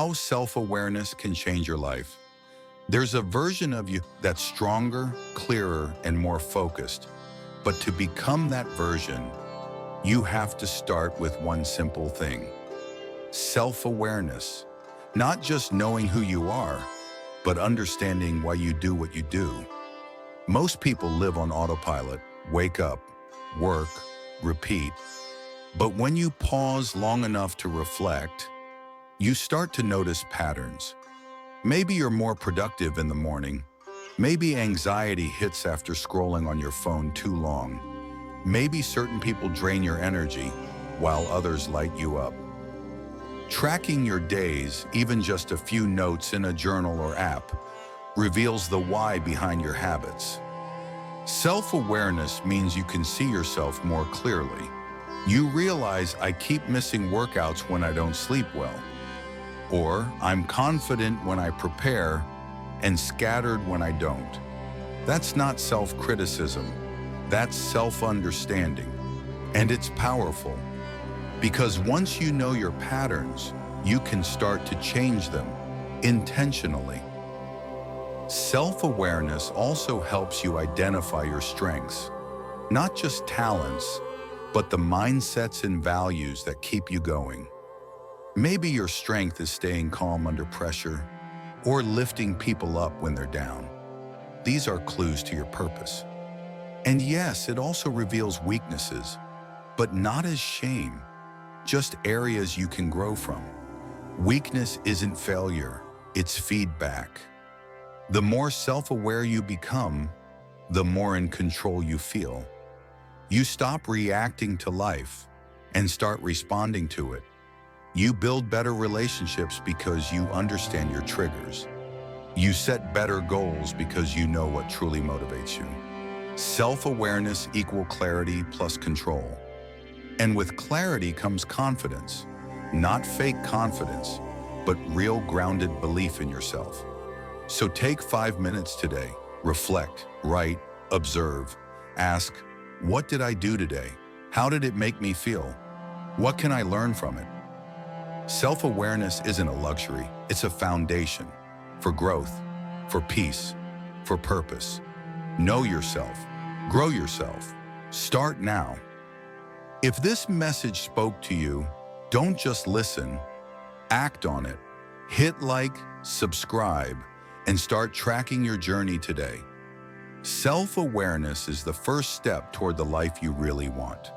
how self-awareness can change your life. There's a version of you that's stronger, clearer, and more focused. But to become that version, you have to start with one simple thing: self-awareness. Not just knowing who you are, but understanding why you do what you do. Most people live on autopilot: wake up, work, repeat. But when you pause long enough to reflect, you start to notice patterns. Maybe you're more productive in the morning. Maybe anxiety hits after scrolling on your phone too long. Maybe certain people drain your energy while others light you up. Tracking your days, even just a few notes in a journal or app, reveals the why behind your habits. Self-awareness means you can see yourself more clearly. You realize, I keep missing workouts when I don't sleep well. Or I'm confident when I prepare and scattered when I don't. That's not self-criticism. That's self-understanding. And it's powerful. Because once you know your patterns, you can start to change them intentionally. Self-awareness also helps you identify your strengths, not just talents, but the mindsets and values that keep you going. Maybe your strength is staying calm under pressure or lifting people up when they're down. These are clues to your purpose. And yes, it also reveals weaknesses, but not as shame, just areas you can grow from. Weakness isn't failure, it's feedback. The more self-aware you become, the more in control you feel. You stop reacting to life and start responding to it. You build better relationships because you understand your triggers. You set better goals because you know what truly motivates you. Self-awareness equals clarity plus control. And with clarity comes confidence. Not fake confidence, but real grounded belief in yourself. So take 5 minutes today. Reflect, write, observe, ask, what did I do today? How did it make me feel? What can I learn from it? Self-awareness isn't a luxury, it's a foundation for growth, for peace, for purpose. Know yourself, grow yourself, start now. If this message spoke to you, don't just listen, act on it. Hit like, subscribe, and start tracking your journey today. Self-awareness is the first step toward the life you really want.